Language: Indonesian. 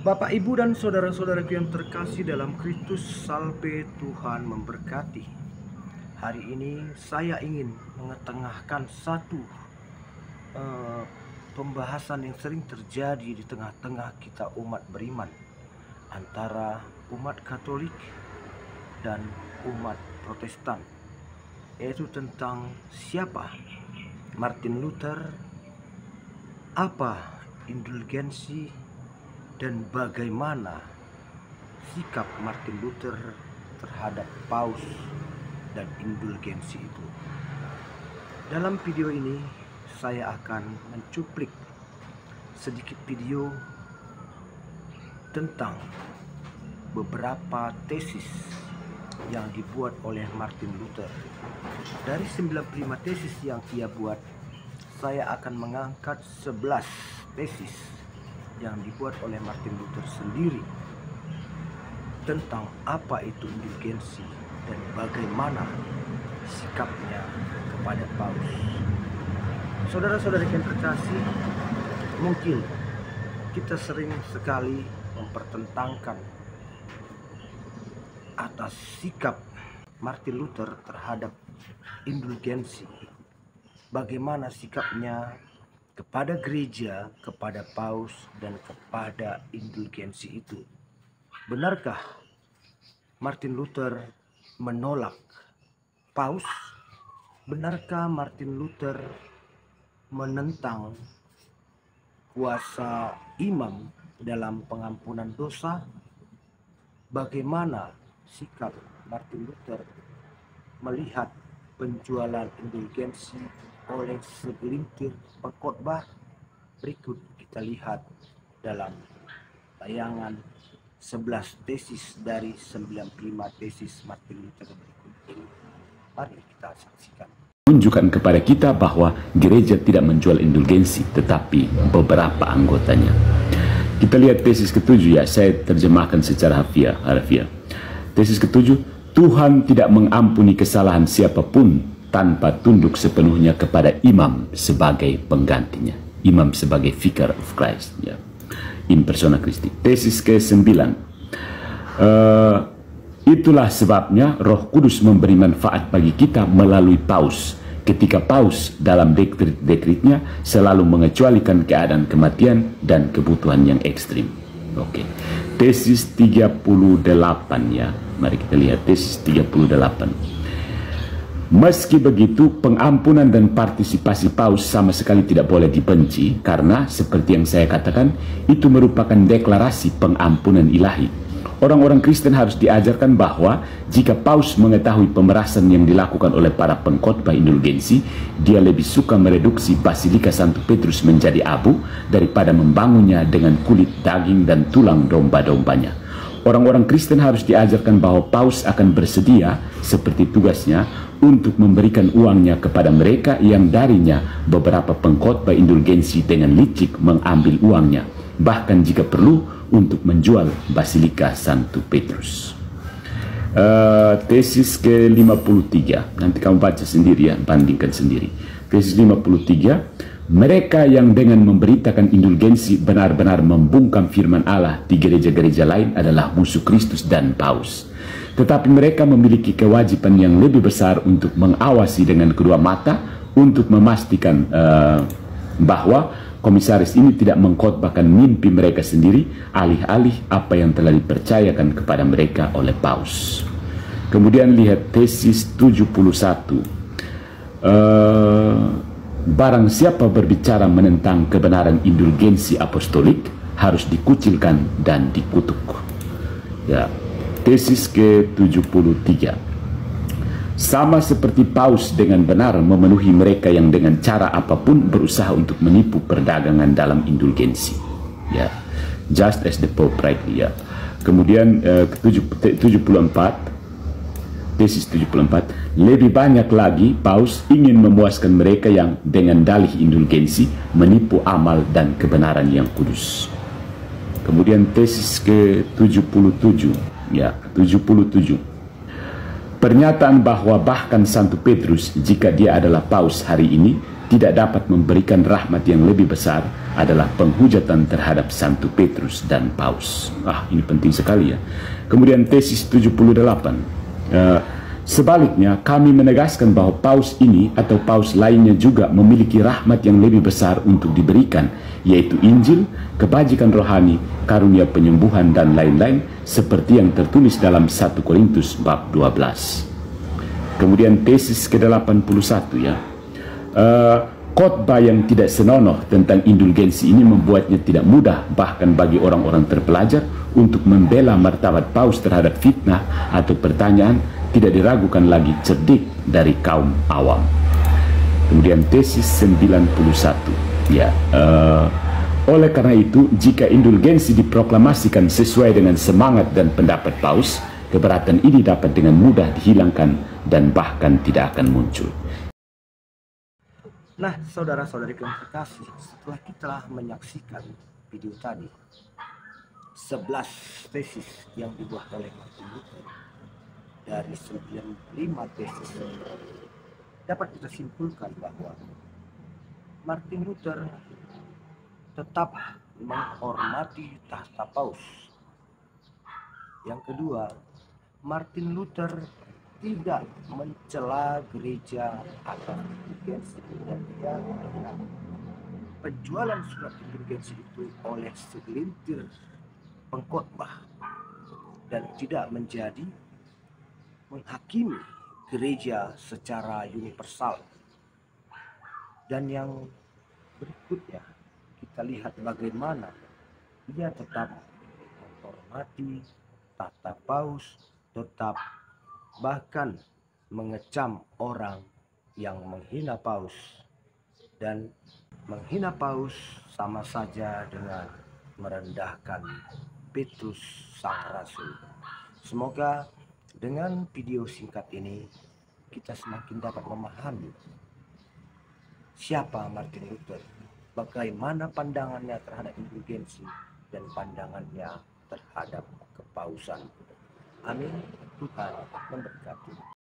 Bapak, Ibu, dan saudara-saudaraku yang terkasih dalam Kristus, salve Tuhan memberkati. Hari ini saya ingin mengetengahkan satu pembahasan yang sering terjadi di tengah-tengah kita umat beriman, antara umat Katolik dan umat Protestan, yaitu tentang siapa Martin Luther, apa indulgensi, dan bagaimana sikap Martin Luther terhadap paus dan indulgensi itu. Dalam video ini saya akan mencuplik sedikit video tentang beberapa tesis yang dibuat oleh Martin Luther. Dari 95 tesis yang ia buat, saya akan mengangkat 11 tesis yang dibuat oleh Martin Luther sendiri tentang apa itu indulgensi dan bagaimana sikapnya kepada paus. Saudara-saudara yang terkasih, mungkin kita sering sekali mempertentangkan atas sikap Martin Luther terhadap indulgensi. Bagaimana sikapnya kepada gereja, kepada paus, dan kepada indulgensi itu. Benarkah Martin Luther menolak paus? Benarkah Martin Luther menentang kuasa imam dalam pengampunan dosa? Bagaimana sikap Martin Luther melihat penjualan indulgensi oleh segelintir pengkhotbah? Berikut kita lihat dalam tayangan 11 tesis dari 95 tesis Martin Luther berikut ini. Mari kita saksikan. Menunjukkan kepada kita bahwa gereja tidak menjual indulgensi, tetapi beberapa anggotanya. Kita lihat tesis ketujuh, ya, saya terjemahkan secara harfiah. Tesis ketujuh, Tuhan tidak mengampuni kesalahan siapapun tanpa tunduk sepenuhnya kepada imam sebagai penggantinya. Imam sebagai vicar of Christ, ya, in persona Christi. Tesis ke-9, itulah sebabnya Roh Kudus memberi manfaat bagi kita melalui paus, ketika paus dalam dekritnya selalu mengecualikan keadaan kematian dan kebutuhan yang ekstrim. Oke. Tesis 38, ya. Mari kita lihat tesis 38. Meski begitu, pengampunan dan partisipasi paus sama sekali tidak boleh dibenci, karena seperti yang saya katakan, itu merupakan deklarasi pengampunan ilahi. Orang-orang Kristen harus diajarkan bahwa jika paus mengetahui pemerasan yang dilakukan oleh para pengkhotbah indulgensi, dia lebih suka mereduksi Basilika Santo Petrus menjadi abu daripada membangunnya dengan kulit, daging, dan tulang domba-dombanya. Orang-orang Kristen harus diajarkan bahwa paus akan bersedia, seperti tugasnya, untuk memberikan uangnya kepada mereka yang darinya beberapa pengkhotbah indulgensi dengan licik mengambil uangnya, bahkan jika perlu untuk menjual Basilika Santo Petrus. Tesis ke-53, nanti kamu baca sendiri, ya, bandingkan sendiri. Tesis 53, mereka yang dengan memberitakan indulgensi benar-benar membungkam firman Allah di gereja-gereja lain adalah musuh Kristus dan paus. Tetapi mereka memiliki kewajiban yang lebih besar untuk mengawasi dengan kedua mata, untuk memastikan bahwa komisaris ini tidak mengkhotbahkan mimpi mereka sendiri, alih-alih apa yang telah dipercayakan kepada mereka oleh paus. Kemudian lihat tesis 71. Barang siapa berbicara menentang kebenaran indulgensi apostolik harus dikucilkan dan dikutuk. Ya. Tesis ke-73. Sama seperti paus dengan benar memenuhi mereka yang dengan cara apapun berusaha untuk menipu perdagangan dalam indulgensi. Ya. Just as the Pope rightly, ya. Kemudian 74, tesis 74, lebih banyak lagi paus ingin memuaskan mereka yang dengan dalih indulgensi menipu amal dan kebenaran yang kudus. Kemudian tesis ke-77, ya, 77. Pernyataan bahwa bahkan Santo Petrus, jika dia adalah paus hari ini, tidak dapat memberikan rahmat yang lebih besar adalah penghujatan terhadap Santo Petrus dan Paus. Ini penting sekali ya. Kemudian tesis 78. Sebaliknya, kami menegaskan bahwa paus ini atau paus lainnya juga memiliki rahmat yang lebih besar untuk diberikan, yaitu Injil, kebajikan rohani, karunia penyembuhan, dan lain-lain, seperti yang tertulis dalam 1 Korintus bab 12. Kemudian tesis ke-81 ya. Khotbah yang tidak senonoh tentang indulgensi ini membuatnya tidak mudah bahkan bagi orang-orang terpelajar untuk membela martabat paus terhadap fitnah atau pertanyaan tidak diragukan lagi cerdik dari kaum awam. Kemudian tesis 91 ya, oleh karena itu jika indulgensi diproklamasikan sesuai dengan semangat dan pendapat paus, keberatan ini dapat dengan mudah dihilangkan dan bahkan tidak akan muncul. Nah, saudara-saudari yang terkasih, setelah kita menyaksikan video tadi 11 tesis yang dibuat oleh Martin Luther dari 95 tesis, dapat kita simpulkan bahwa Martin Luther tetap menghormati tahta paus. Yang kedua, Martin Luther tidak mencela gereja atau indulgensi, dan dia penjualan surat indulgensi itu oleh segelintir pengkhotbah dan tidak menjadi menghakimi gereja secara universal. Dan yang berikutnya kita lihat bagaimana dia tetap menghormati tahta paus, tetap bahkan mengecam orang yang menghina paus, dan menghina paus sama saja dengan merendahkan Petrus sang rasul. Semoga dengan video singkat ini kita semakin dapat memahami siapa Martin Luther, bagaimana pandangannya terhadap indulgensi dan pandangannya terhadap kepausan. Amin. Tuhan memberkati.